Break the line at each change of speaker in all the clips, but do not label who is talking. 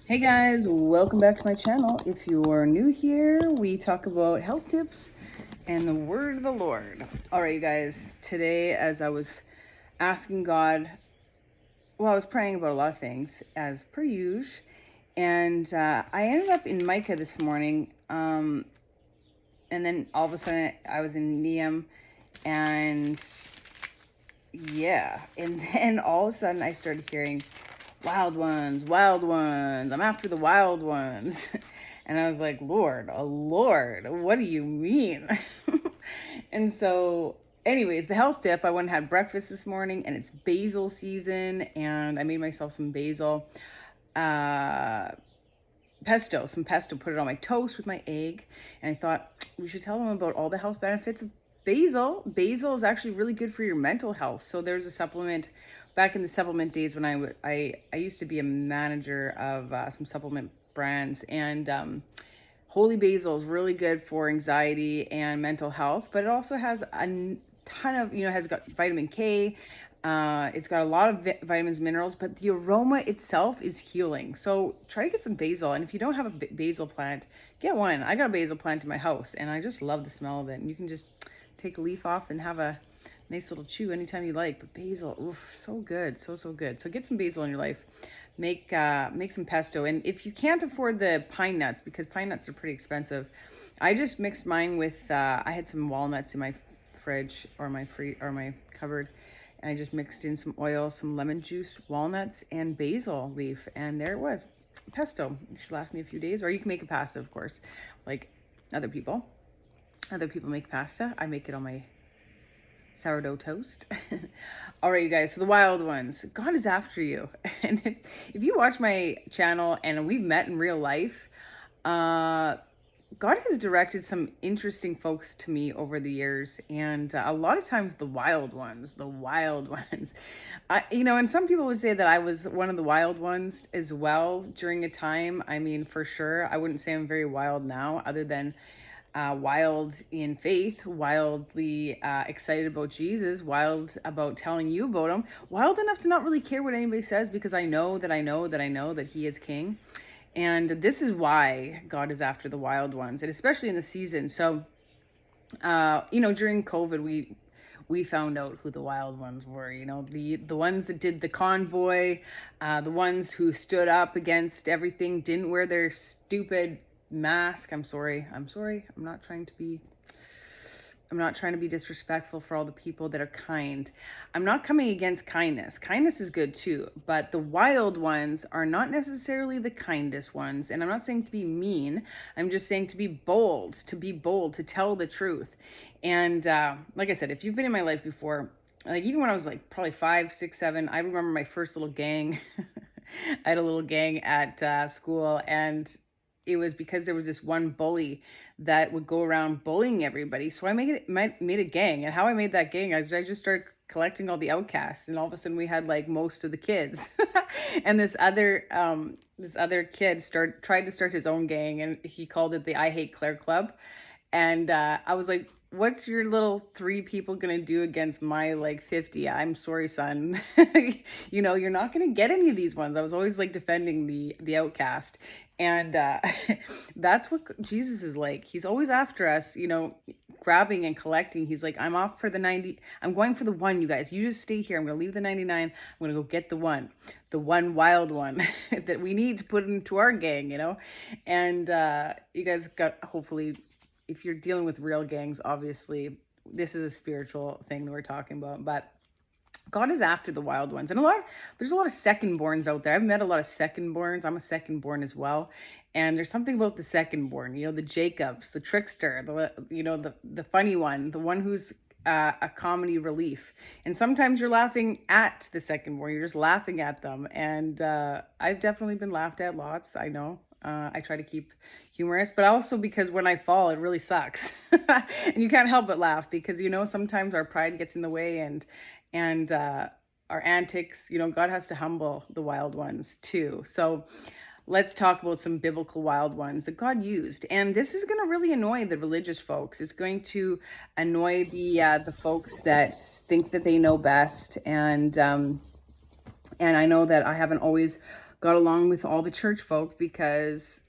Hey guys, welcome back to my channel. If you're new here, we talk about health tips and the word of the Lord. All right, you guys, today as I was asking God, I was praying about a lot of things as per usual, and I ended up in Micah this morning, and then all of a sudden I was in Neum, and and then all of a sudden I started hearing wild ones, I'm after the wild ones. And I was like, Lord, oh Lord, what do you mean? And so, anyways, the health tip, I went and had breakfast this morning, and it's basil season, and I made myself some basil some pesto, put it on my toast with my egg. And I thought we should tell them about all the health benefits of basil. Basil is actually really good for your mental health. So there's a supplement back in the supplement days when I used to be a manager of some supplement brands, and holy basil is really good for anxiety and mental health, but it also has a ton of, has got vitamin K. It's got a lot of vitamins, minerals, but the aroma itself is healing. So try to get some basil. And if you don't have a basil plant, get one. I got a basil plant in my house, and I just love the smell of it. And you can just take a leaf off and have a nice little chew anytime you like. But basil, oof, so good, so good. So get some basil in your life. Make some pesto. And if you can't afford the pine nuts, because pine nuts are pretty expensive, I just mixed mine with I had some walnuts in my fridge or my cupboard, and I just mixed in some oil, some lemon juice, walnuts, and basil leaf, and there it was, pesto. It should last me a few days. Or you can make a pasta, of course, like other people make pasta. I make it on my sourdough toast. All right, you guys, so the wild ones, God is after you. And if you watch my channel and we've met in real life, God has directed some interesting folks to me over the years, and a lot of times the wild ones. And some people would say that I was one of the wild ones as well during a time. I mean, for sure, I wouldn't say I'm very wild now, other than wild in faith, wildly excited about Jesus, wild about telling you about him, wild enough to not really care what anybody says, because I know that he is king. And this is why God is after the wild ones, and especially in the season. So, during COVID, we found out who the wild ones were. The ones that did the convoy, the ones who stood up against everything, didn't wear their stupid mask. I'm sorry. I'm not trying to be disrespectful for all the people that are kind. I'm not coming against kindness. Kindness is good too, but the wild ones are not necessarily the kindest ones. And I'm not saying to be mean. I'm just saying to be bold, to tell the truth. And like I said, if you've been in my life before, like even when I was like probably 5, 6, 7, I remember my first little gang. I had a little gang at school, and it was because there was this one bully that would go around bullying everybody. So I made a gang. And how I made that gang, I just started collecting all the outcasts, and all of a sudden we had like most of the kids. And this other kid tried to start his own gang, and he called it the I Hate Claire Club. And I was like, what's your little 3 people gonna do against my like 50? I'm sorry, son. You're not gonna get any of these ones. I was always like defending the outcast. And that's what Jesus is like. He's always after us, grabbing and collecting. He's like, I'm off for the 90. I'm going for the one, you guys. You just stay here. I'm going to leave the 99. I'm going to go get the one wild one that we need to put into our gang, And you guys hopefully, if you're dealing with real gangs, obviously this is a spiritual thing that we're talking about, but God is after the wild ones. And there's a lot of secondborns out there. I've met a lot of secondborns. I'm a secondborn as well. And there's something about the secondborn, the Jacobs, the trickster, the funny one, the one who's a comedy relief. And sometimes you're laughing at the secondborn. You're just laughing at them. And I've definitely been laughed at lots. I know. I try to keep humorous, but also because when I fall, it really sucks. And you can't help but laugh because, sometimes our pride gets in the way, and our antics, God has to humble the wild ones too. So let's talk about some biblical wild ones that God used. And this is going to really annoy the religious folks. It's going to annoy the folks that think that they know best. And I know that I haven't always got along with all the church folk because,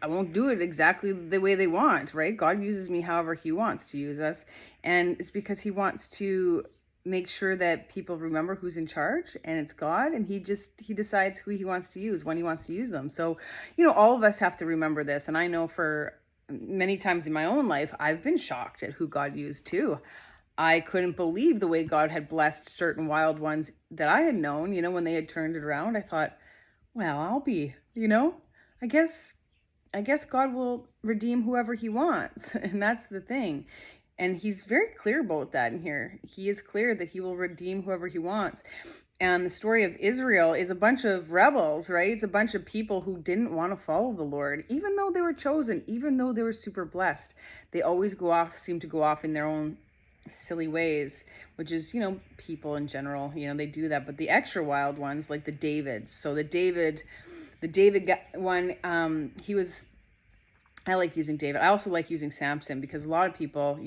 I won't do it exactly the way they want, right? God uses me however he wants to use us. And it's because he wants to make sure that people remember who's in charge, and it's God, and he decides who he wants to use when he wants to use them. So, all of us have to remember this. And I know for many times in my own life, I've been shocked at who God used too. I couldn't believe the way God had blessed certain wild ones that I had known, when they had turned it around. I thought, well, I guess God will redeem whoever he wants. And that's the thing. And he's very clear about that in here. He is clear that he will redeem whoever he wants. And the story of Israel is a bunch of rebels, right? It's a bunch of people who didn't want to follow the Lord, even though they were chosen, even though they were super blessed. They always seem to go off in their own silly ways, which is, people in general, they do that. But the extra wild ones, like the Davids. So the David one, I like using David. I also like using Samson because a lot of people,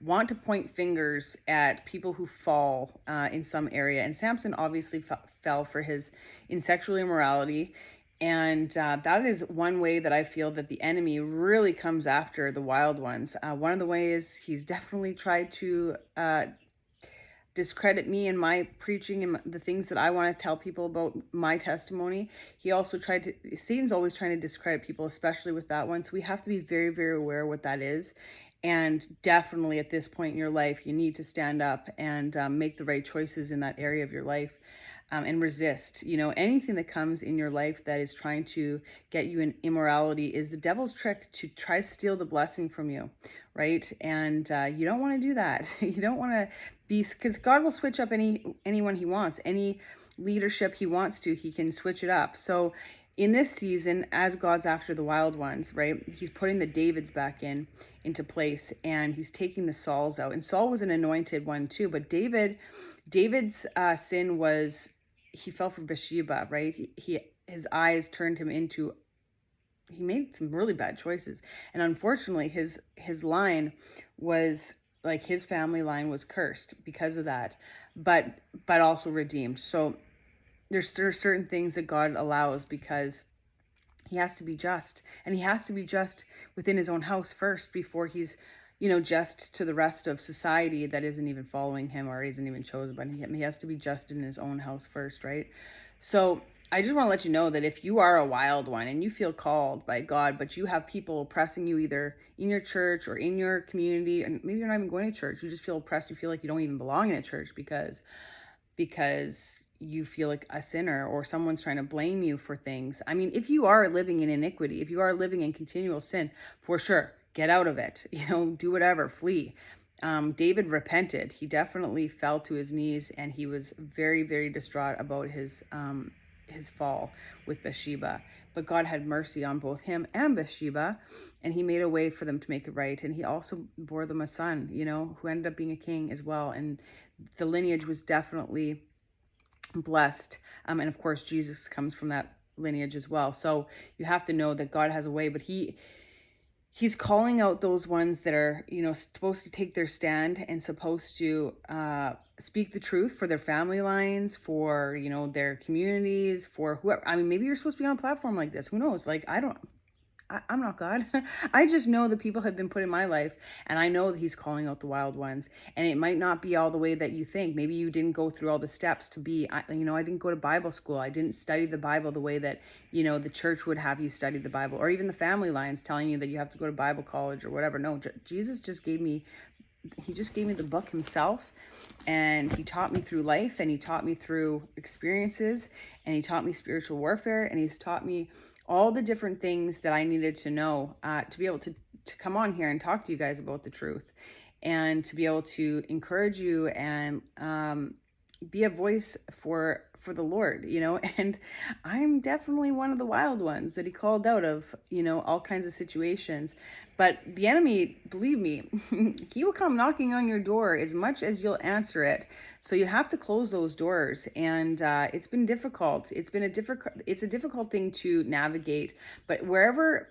want to point fingers at people who fall in some area. And Samson obviously fell for his sexual immorality. And that is one way that I feel that the enemy really comes after the wild ones. One of the ways he's definitely tried to discredit me and my preaching and the things that I want to tell people about my testimony. He also Satan's always trying to discredit people, especially with that one. So we have to be very, very aware what that is. And definitely at this point in your life, you need to stand up and make the right choices in that area of your life. And resist, anything that comes in your life that is trying to get you in immorality is the devil's trick to try to steal the blessing from you, right? And you don't want to do that. You don't want to because God will switch up anyone he wants, any leadership he wants to, he can switch it up. So in this season, as God's after the wild ones, right, he's putting the Davids back into place, and he's taking the Sauls out. And Saul was an anointed one too, but David's sin was he fell for Bathsheba, right? His eyes turned him into. He made some really bad choices, and unfortunately, his line was like his family line was cursed because of that, but also redeemed. So there are certain things that God allows because he has to be just, and he has to be just within his own house first before he's just to the rest of society that isn't even following him or isn't even chosen by him. He has to be just in his own house first, right? So I just want to let you know that if you are a wild one and you feel called by God, but you have people oppressing you either in your church or in your community, and maybe you're not even going to church, you just feel oppressed, you feel like you don't even belong in a church because you feel like a sinner or someone's trying to blame you for things. I mean, if you are living in iniquity, if you are living in continual sin, for sure, get out of it, do whatever, flee. David repented. He definitely fell to his knees, and he was very, very distraught about his fall with Bathsheba. But God had mercy on both him and Bathsheba, and he made a way for them to make it right. And he also bore them a son, who ended up being a king as well. And the lineage was definitely blessed. And of course, Jesus comes from that lineage as well. So you have to know that God has a way, but He's calling out those ones that are, supposed to take their stand and supposed to speak the truth for their family lines, for, their communities, for whoever. I mean, maybe you're supposed to be on a platform like this. Who knows? Like, I'm not God. I just know that people have been put in my life, and I know that he's calling out the wild ones. And it might not be all the way that you think. Maybe you didn't go through all the steps to be, I didn't go to Bible school. I didn't study the Bible the way that, the church would have you study the Bible, or even the family lines telling you that you have to go to Bible college or whatever. No, Jesus just gave me the book himself, and he taught me through life, and he taught me through experiences, and he taught me spiritual warfare, and he's taught me all the different things that I needed to know to be able to come on here and talk to you guys about the truth, and to be able to encourage you and be a voice for the Lord, and I'm definitely one of the wild ones that he called out of, all kinds of situations. But the enemy, believe me, he will come knocking on your door as much as you'll answer it. So you have to close those doors. And it's been difficult. It's a difficult thing to navigate. But wherever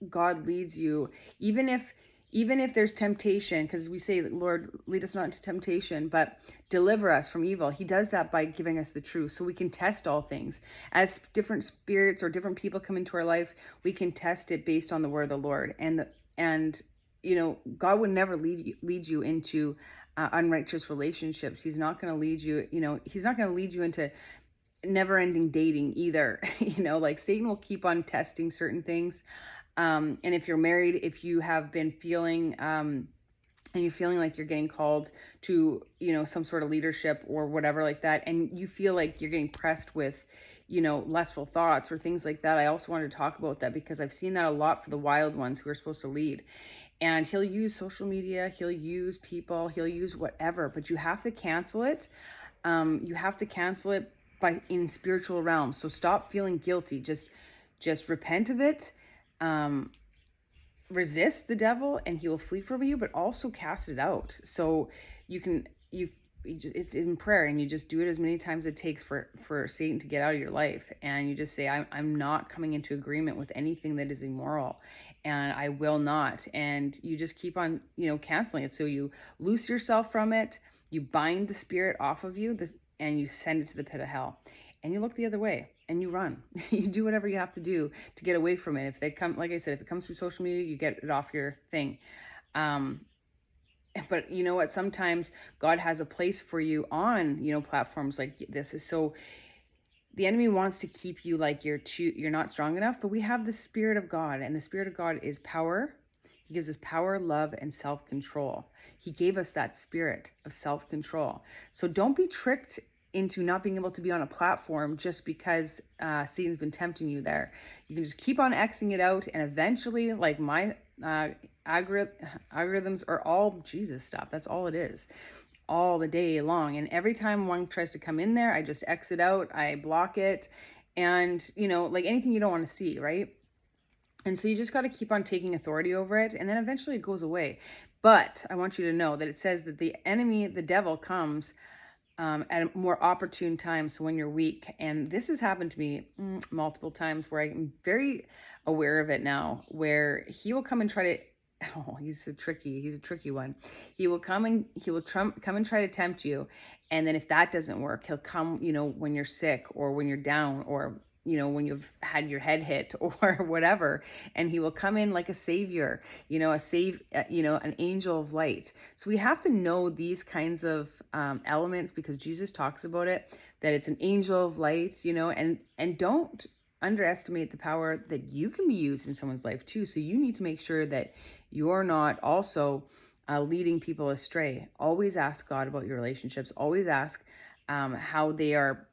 God leads you, even if even if there's temptation, because we say, Lord, lead us not into temptation, but deliver us from evil. He does that by giving us the truth, so we can test all things. As different spirits or different people come into our life, we can test it based on the word of the Lord. And God would never lead you into unrighteous relationships. He's not going to lead you. He's not going to lead you into never-ending dating either. Like Satan will keep on testing certain things. And if you're married, if you have been feeling and you're feeling like you're getting called to, some sort of leadership or whatever like that, and you feel like you're getting pressed with, lustful thoughts or things like that, I also wanted to talk about that because I've seen that a lot for the wild ones who are supposed to lead. And he'll use social media, he'll use people, he'll use whatever, but you have to cancel it. You have to cancel it in spiritual realms. So stop feeling guilty. Just repent of it. Resist the devil and he will flee from you, but also cast it out. So it's in prayer, and you just do it as many times as it takes for Satan to get out of your life. And you just say, I'm not coming into agreement with anything that is immoral, and I will not. And you just keep on, canceling it. So you loose yourself from it, you bind the spirit off of you, and you send it to the pit of hell. And you look the other way and you run. You do whatever you have to do to get away from it. If they come, like I said, if it comes through social media, you get it off your thing. But you know what? Sometimes God has a place for you on, platforms like this. So the enemy wants to keep you like you're not strong enough, but we have the Spirit of God, and the Spirit of God is power. He gives us power, love, and self-control. He gave us that spirit of self-control. So don't be tricked into not being able to be on a platform just because Satan's been tempting you there. You can just keep on Xing it out, and eventually, like my algorithms are all Jesus stuff. That's all it is, all the day long. And every time one tries to come in there, I just X it out, I block it, and like anything you don't want to see, right? And so you just got to keep on taking authority over it, and then eventually it goes away. But I want you to know that it says that the enemy, the devil, comes at a more opportune time, so when you're weak. And this has happened to me multiple times where I'm very aware of it now, where he will come and try to, he's a tricky one. He will come and come and try to tempt you. And then if that doesn't work, he'll come, when you're sick or when you're down or when you've had your head hit or whatever, and he will come in like a savior, an angel of light. So we have to know these kinds of elements, because Jesus talks about it, that it's an angel of light, and don't underestimate the power that you can be used in someone's life too. So you need to make sure that you're not also leading people astray. Always ask God about your relationships. Always ask how they are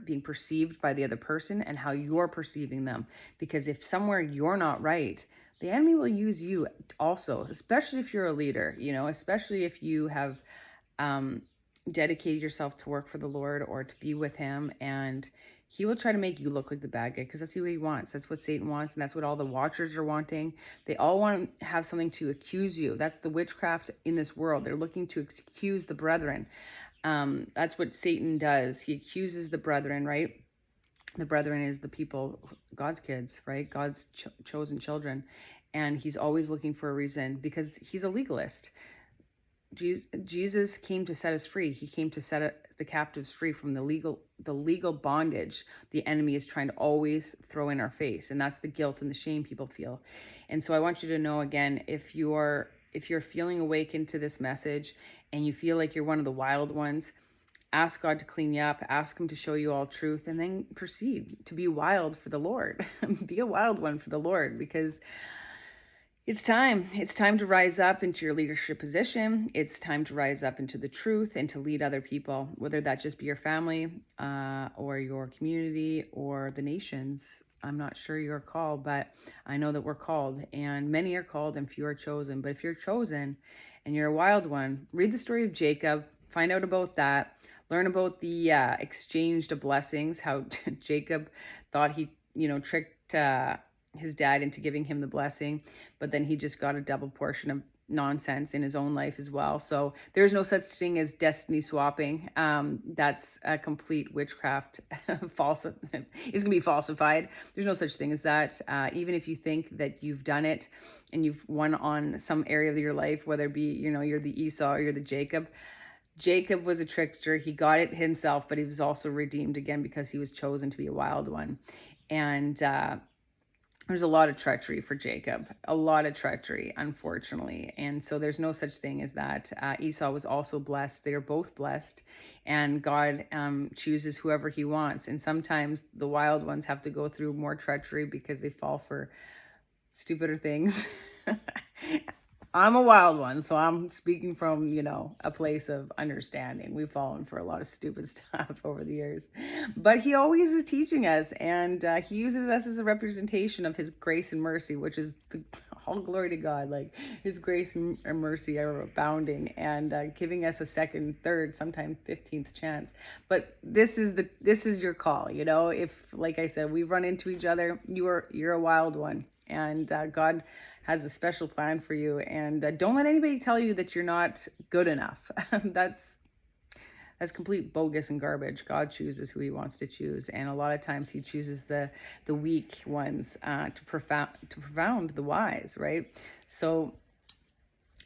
being perceived by the other person and how you're perceiving them. Because if somewhere you're not right, the enemy will use you also, especially if you're a leader, especially if you have dedicated yourself to work for the Lord or to be with him. And he will try to make you look like the bad guy, because that's what he wants. That's what Satan wants. And that's what all the watchers are wanting. They all want to have something to accuse you. That's the witchcraft in this world. They're looking to accuse the brethren. That's what Satan does. He accuses the brethren, right? The brethren is the people, God's kids, right? God's chosen children. And he's always looking for a reason, because he's a legalist. Jesus came to set us free. He came to set the captives free from the legal bondage the enemy is trying to always throw in our face. And that's the guilt and the shame people feel. And so I want you to know, again, if you're feeling awakened to this message and you feel like you're one of the wild ones, ask God to clean you up, ask him to show you all truth, and then proceed to be wild for the Lord. Be a wild one for the Lord, because it's time. It's time to rise up into your leadership position. It's time to rise up into the truth and to lead other people, whether that just be your family or your community or the nations. I'm not sure you're called, but I know that we're called, and many are called and few are chosen. But if you're chosen and you're a wild one, read the story of Jacob, find out about that, learn about the exchange of blessings, how Jacob thought he, tricked his dad into giving him the blessing, but then he just got a double portion nonsense in his own life as well. So there's no such thing as destiny swapping. That's a complete witchcraft. False. It's gonna be falsified. There's no such thing as that. Even if you think that you've done it and you've won on some area of your life, whether it be, you're the Esau or you're the Jacob. Jacob was a trickster. He got it himself, but he was also redeemed again because he was chosen to be a wild one. And there's a lot of treachery for Jacob, a lot of treachery, unfortunately. And so there's no such thing as that. Esau was also blessed. They are both blessed. And God chooses whoever he wants. And sometimes the wild ones have to go through more treachery because they fall for stupider things. I'm a wild one, so I'm speaking from, a place of understanding. We've fallen for a lot of stupid stuff over the years. But he always is teaching us, and he uses us as a representation of his grace and mercy, which is all glory to God. Like, his grace and mercy are abounding and giving us a second, third, sometimes 15th chance. But this is your call, if, like I said, we run into each other, you're a wild one. And God has a special plan for you. And don't let anybody tell you that you're not good enough. That's complete bogus and garbage. God chooses who he wants to choose. And a lot of times he chooses the weak ones to profound the wise, right? So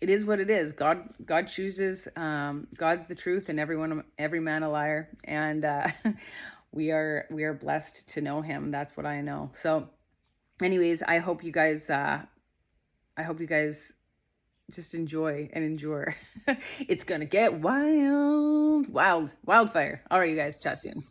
it is what it is. God chooses. God's the truth, and every man a liar. And we are blessed to know him. That's what I know. So anyways, I hope you guys just enjoy and endure. It's gonna get wildfire. All right, you guys, chat soon.